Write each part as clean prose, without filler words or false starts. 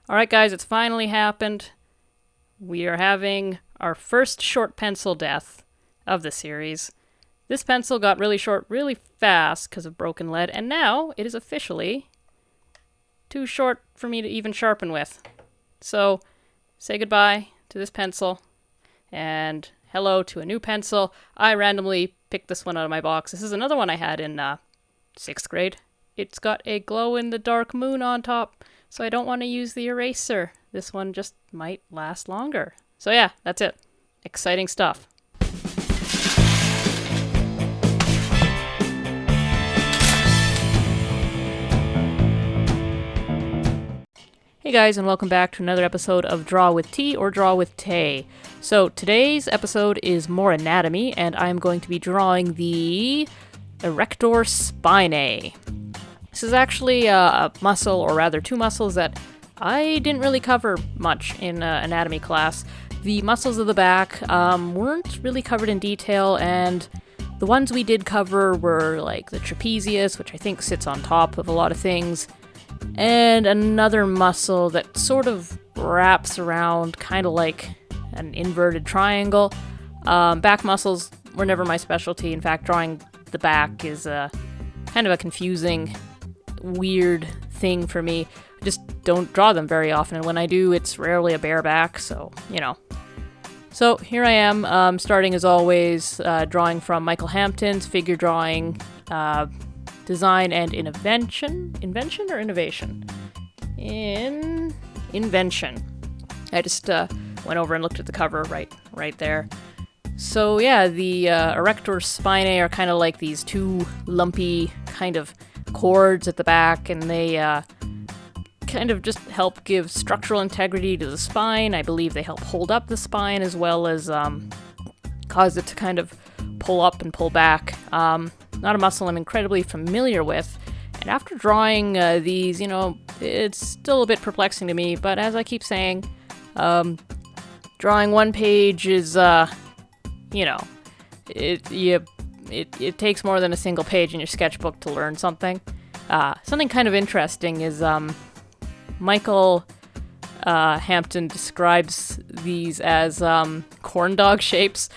Alright guys, it's finally happened. We are having our first short pencil death of the series. This pencil got really short really fast because of broken lead, and now it is officially too short for me to even sharpen with. So, say goodbye to this pencil, and hello to a new pencil. I randomly picked this one out of my box. This is another one I had in 6th grade. It's got a glow-in-the-dark moon on top, so I don't want to use the eraser. This one just might last longer. So yeah, that's it. Exciting stuff. Hey guys, and welcome back to another episode of Draw with T or Draw with Tay. So today's episode is more anatomy, and I'm going to be drawing the Erector Spinae. This is actually a muscle, or rather two muscles, that I didn't really cover much in anatomy class. The muscles of the back weren't really covered in detail, and the ones we did cover were like the trapezius, which I think sits on top of a lot of things, and another muscle that sort of wraps around, kind of like an inverted triangle. Back muscles were never my specialty. In fact, drawing the back is kind of a confusing, weird thing for me. I just don't draw them very often, and when I do, it's rarely a bare back, so, you know. So here I am, starting as always, drawing from Michael Hampton's Figure Drawing, Design and Invention? Invention or Innovation? Invention. I just went over and looked at the cover right there. So yeah, the Erector Spinae are kind of like these two lumpy kind of cords at the back, and they kind of just help give structural integrity to the spine. I believe they help hold up the spine as well as cause it to kind of pull up and pull back. Not a muscle I'm incredibly familiar with, and after drawing these, you know, it's still a bit perplexing to me, but as I keep saying, drawing one page is, you know, it takes more than a single page in your sketchbook to learn something. Something kind of interesting is Michael Hampton describes these as corn dog shapes,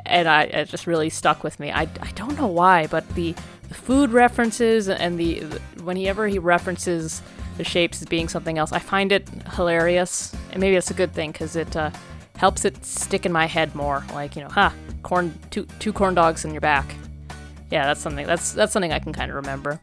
and it just really stuck with me. I don't know why, but the food references and whenever he references the shapes as being something else, I find it hilarious, and maybe that's a good thing because it helps it stick in my head more. Like, you know, two corn dogs in your back. Yeah, that's something I can kind of remember.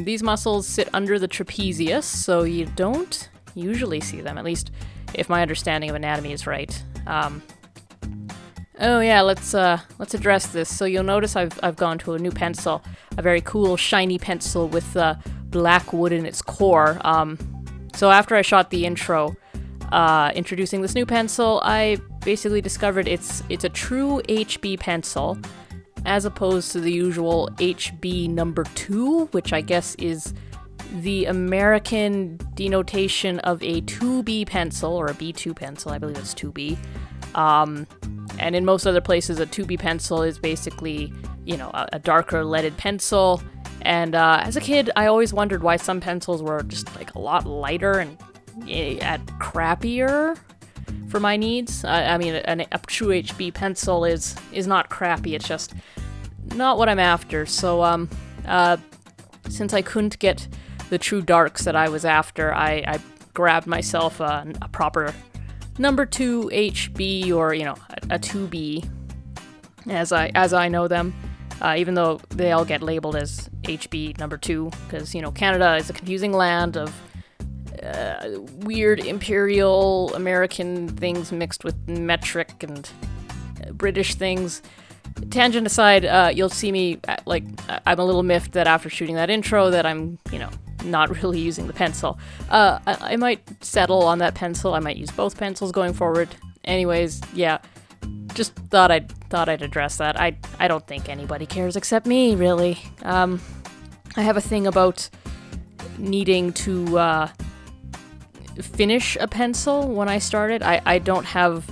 These muscles sit under the trapezius, so you don't usually see them, at least if my understanding of anatomy is right. Oh yeah, let's address this. So you'll notice I've gone to a new pencil, a very cool shiny pencil with black wood in its core. So after I shot the intro introducing this new pencil, I basically discovered it's a true HB pencil, as opposed to the usual HB number 2, which I guess is the American denotation of a 2B pencil, or a B2 pencil. I believe it's 2B. And in most other places, a 2B pencil is basically, you know, a darker leaded pencil. And as a kid, I always wondered why some pencils were just like a lot lighter and crappier for my needs. I mean, a true HB pencil is not crappy. It's just not what I'm after. So since I couldn't get the true darks that I was after, I grabbed myself a proper number 2 HB, or, you know, a 2B as I know them, even though they all get labeled as HB number 2, because, you know, Canada is a confusing land of weird imperial American things mixed with metric and British things. Tangent aside, you'll see me, like, I'm a little miffed that after shooting that intro that I'm, you know, not really using the pencil. I might settle on that pencil. I might use both pencils going forward. Anyways, yeah, just thought I'd address that. I don't think anybody cares except me, really. I have a thing about needing to finish a pencil when I start it. I don't have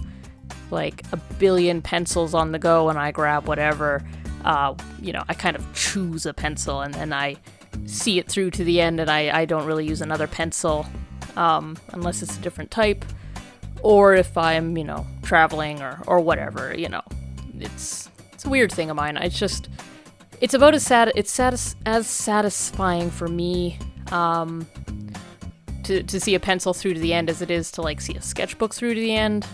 like a billion pencils on the go and I grab whatever. You know, I kind of choose a pencil and I see it through to the end, and I don't really use another pencil unless it's a different type, or if I'm, traveling or whatever, It's a weird thing of mine. It's about as satisfying for me to see a pencil through to the end as it is to like see a sketchbook through to the end.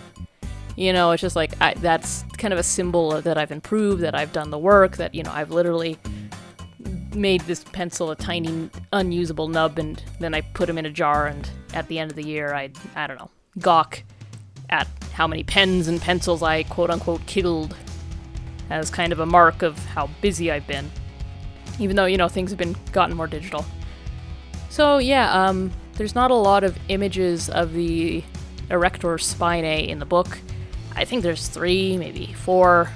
It's just like that's kind of a symbol that I've improved, that I've done the work, that I've literally made this pencil a tiny unusable nub, and then I put them in a jar, and at the end of the year I don't know, gawk at how many pens and pencils I quote unquote killed, as kind of a mark of how busy I've been, even though things have been gotten more digital. So yeah, there's not a lot of images of the Erector Spinae in the book. I think there's 3, maybe 4.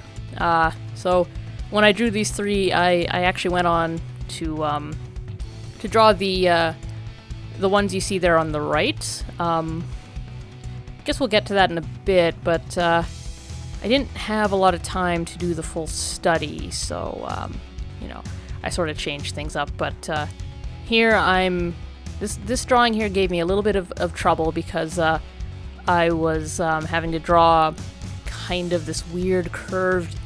So when I drew these 3, I actually went on to draw the ones you see there on the right. Guess we'll get to that in a bit, but I didn't have a lot of time to do the full study, so I sort of changed things up. But here this drawing here gave me a little bit of trouble because I was having to draw kind of this weird curved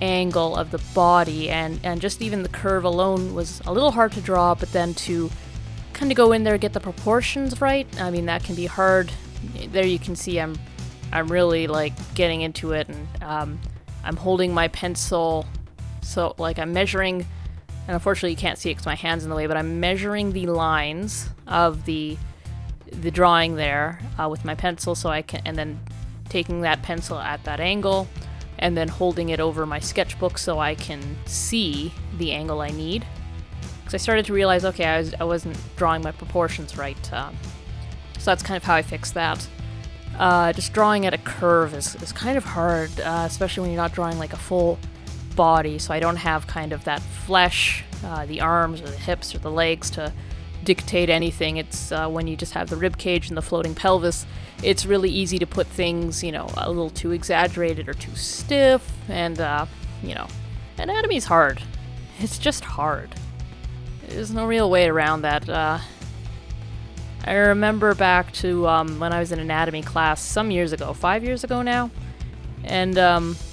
angle of the body, and just even the curve alone was a little hard to draw, but then to kind of go in there and get the proportions right, I mean, that can be hard. There you can see I'm really like getting into it, and I'm holding my pencil, so like I'm measuring, and unfortunately you can't see it because my hand's in the way, but I'm measuring the lines of the drawing there with my pencil, so I can, and then taking that pencil at that angle, and then holding it over my sketchbook so I can see the angle I need. Because I started to realize, okay, I wasn't drawing my proportions right, so that's kind of how I fixed that. Just drawing at a curve is kind of hard, especially when you're not drawing like a full body, so I don't have kind of that flesh, the arms or the hips or the legs to dictate anything. It's when you just have the rib cage and the floating pelvis, it's really easy to put things, a little too exaggerated or too stiff, and anatomy's hard. It's just hard. There's no real way around that. I remember back to when I was in anatomy class some years ago, 5 years ago now, and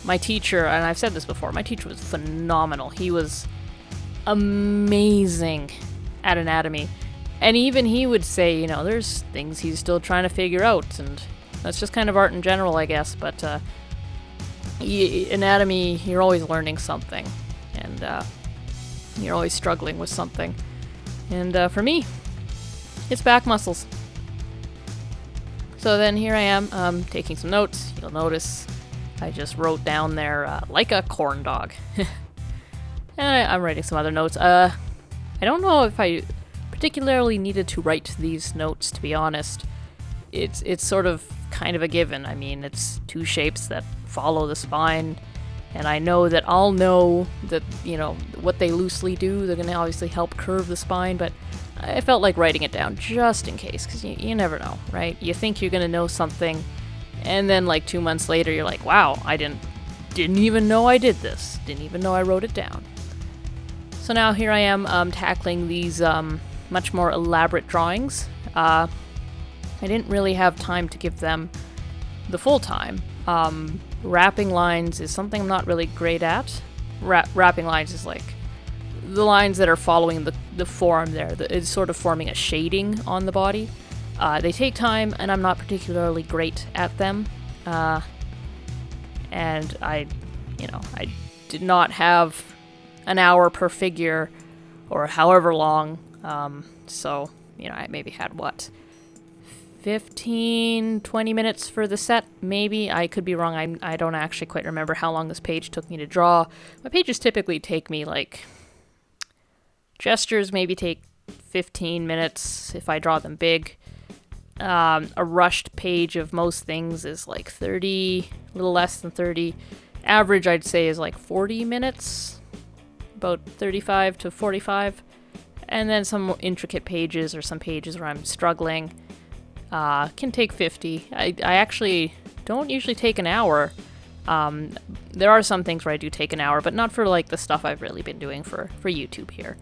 my teacher, and I've said this before, my teacher was phenomenal. He was amazing at anatomy, and even he would say, there's things he's still trying to figure out, and that's just kind of art in general, I guess, but anatomy, you're always learning something, and you're always struggling with something, and for me, it's back muscles. So then here I am, taking some notes. You'll notice I just wrote down there, like a corn dog. And I'm writing some other notes. I don't know if I particularly needed to write these notes, to be honest. It's sort of kind of a given. I mean, it's 2 shapes that follow the spine, and I know that I'll know that, what they loosely do. They're going to obviously help curve the spine, but I felt like writing it down just in case, because you never know, right? You think you're going to know something, and then like 2 months later, you're like, wow, I didn't even know I did this. Didn't even know I wrote it down. So now here I am tackling these much more elaborate drawings. I didn't really have time to give them the full time. Wrapping lines is something I'm not really great at. Wrapping lines is like the lines that are following the form there. It's sort of forming a shading on the body. They take time, and I'm not particularly great at them. And I did not have an hour per figure, or however long. So, I maybe had 15, 20 minutes for the set, maybe. I could be wrong. I don't actually quite remember how long this page took me to draw. My pages typically take me gestures maybe take 15 minutes if I draw them big. A rushed page of most things is 30, a little less than 30. Average, I'd say, is 40 minutes, about 35 to 45. And then some intricate pages or some pages where I'm struggling can take 50. I actually don't usually take an hour. There are some things where I do take an hour, but not for the stuff I've really been doing for YouTube here.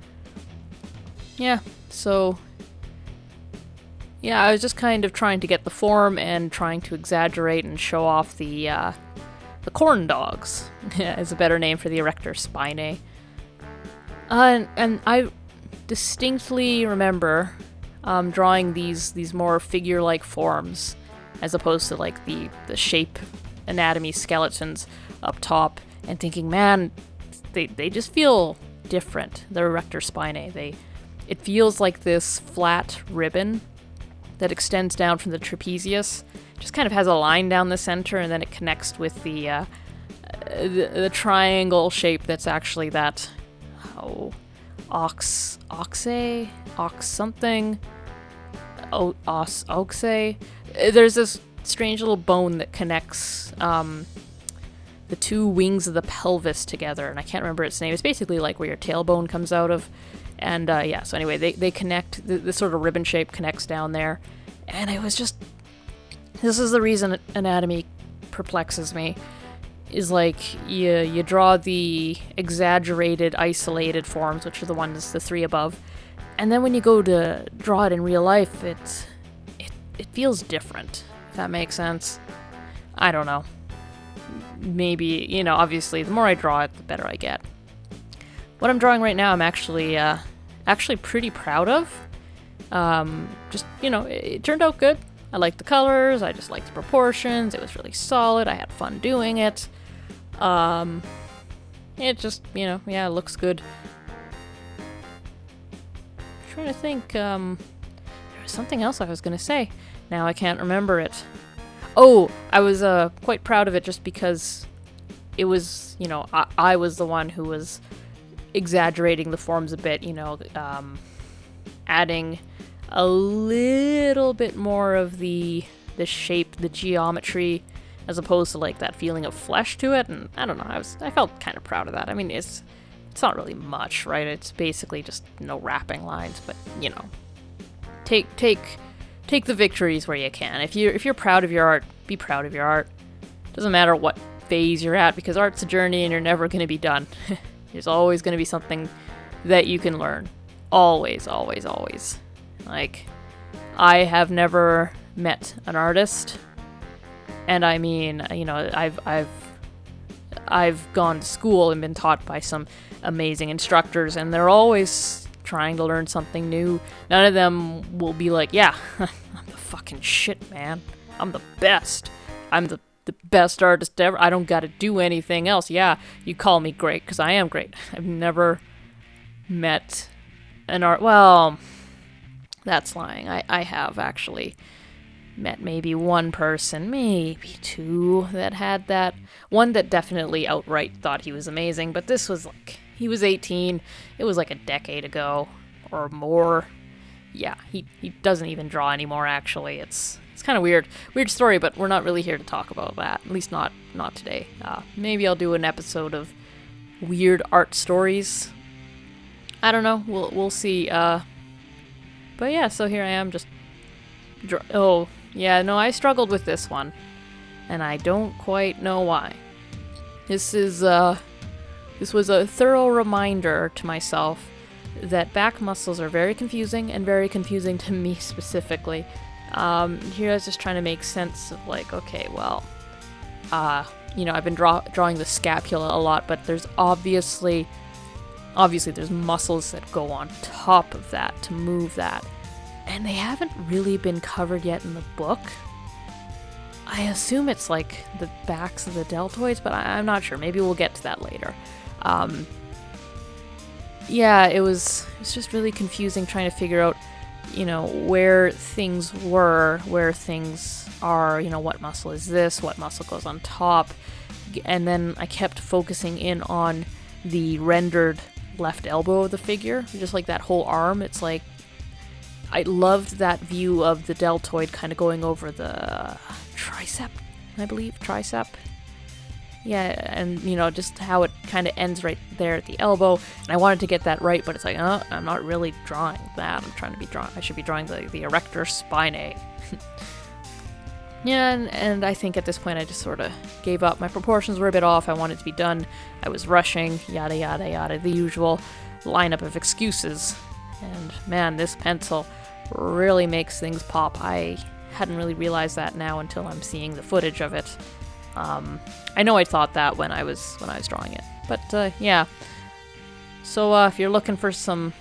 Yeah, so Yeah, I was just kind of trying to get the form and trying to exaggerate and show off the corn dogs, is a better name for the Erector Spinae. And I distinctly remember drawing these more figure-like forms, as opposed to like the shape anatomy skeletons up top, and thinking, man, they just feel different. The Erector Spinae, it feels like this flat ribbon that extends down from the trapezius, just kind of has a line down the center, and then it connects with the triangle shape that's actually that ox something. Oxe. There's this strange little bone that connects the two wings of the pelvis together, and I can't remember its name. It's basically like where your tailbone comes out of. And yeah, so anyway, they connect, this sort of ribbon shape connects down there. And it was just, this is the reason anatomy perplexes me, is like, you draw the exaggerated, isolated forms, which are the three above, and then when you go to draw it in real life, it feels different, if that makes sense. I don't know. Maybe, obviously, the more I draw it, the better I get. What I'm drawing right now, I'm actually pretty proud of. Just, it turned out good. I liked the colors, I just liked the proportions, it was really solid, I had fun doing it. It just, yeah, it looks good. I'm trying to think, there was something else I was gonna say. Now I can't remember it. Oh, I was quite proud of it just because it was, I was the one who was exaggerating the forms a bit, adding a little bit more of the shape, the geometry, as opposed to like that feeling of flesh to it. And I don't know, I felt kind of proud of that. I mean, it's not really much, right? It's basically just no wrapping lines, but take the victories where you can. If you're proud of your art, be proud of your art. Doesn't matter what phase you're at, because art's a journey and you're never going to be done. There's always going to be something that you can learn. Always, always, always. Like, I have never met an artist, and I mean, I've gone to school and been taught by some amazing instructors, and they're always trying to learn something new. None of them will be like, yeah, I'm the fucking shit, man. I'm the best. I'm the best artist ever. I don't gotta do anything else. Yeah, you call me great, because I am great. I've never met an art... Well, that's lying. I have actually met maybe one person, maybe two, that had that. One that definitely outright thought he was amazing, but this was like... He was 18. It was like a decade ago, or more. Yeah, he doesn't even draw anymore, actually. It's kind of weird story, but we're not really here to talk about that. At least not today. Maybe I'll do an episode of weird art stories. I don't know. We'll see. But yeah, so here I am, just. Oh yeah, no, I struggled with this one, and I don't quite know why. This was a thorough reminder to myself that back muscles are very confusing, and very confusing to me specifically. Here I was just trying to make sense of like, okay, well, I've been drawing the scapula a lot, but there's obviously there's muscles that go on top of that to move that, and they haven't really been covered yet in the book. I assume it's like the backs of the deltoids, but I'm not sure. Maybe we'll get to that later. Yeah, it was just really confusing trying to figure out, where things were, where things are, what muscle is this, what muscle goes on top. And then I kept focusing in on the rendered left elbow of the figure, just like that whole arm. It's like, I loved that view of the deltoid kind of going over the tricep, I believe, tricep. Yeah, and, just how it kind of ends right there at the elbow. And I wanted to get that right, but it's like, I'm not really drawing that. I should be drawing the Erector Spinae. Yeah, and I think at this point I just sort of gave up. My proportions were a bit off. I wanted to be done. I was rushing, yada, yada, yada, the usual lineup of excuses. And man, this pencil, really makes things pop. I hadn't really realized that now until I'm seeing the footage of it. I know I thought that when I was drawing it, but yeah. So if you're looking for some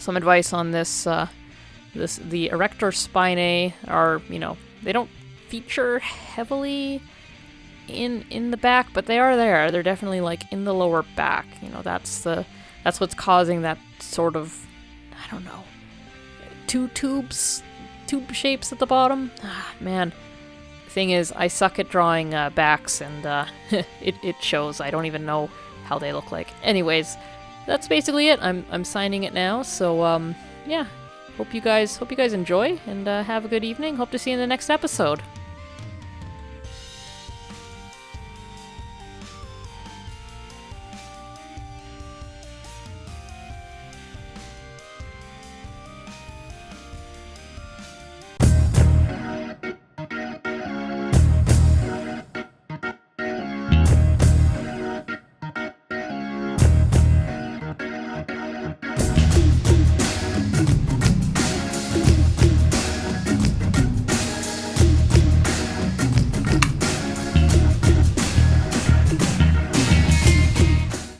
advice on this, the Erector Spinae are, they don't feature heavily in the back, but they are there. They're definitely like in the lower back. That's what's causing that sort of, I don't know, tube shapes at the bottom. Man. Thing is, I suck at drawing backs, and it shows. I don't even know how they look like. Anyways, that's basically it. I'm signing it now. So yeah, hope you guys enjoy, and have a good evening. Hope to see you in the next episode.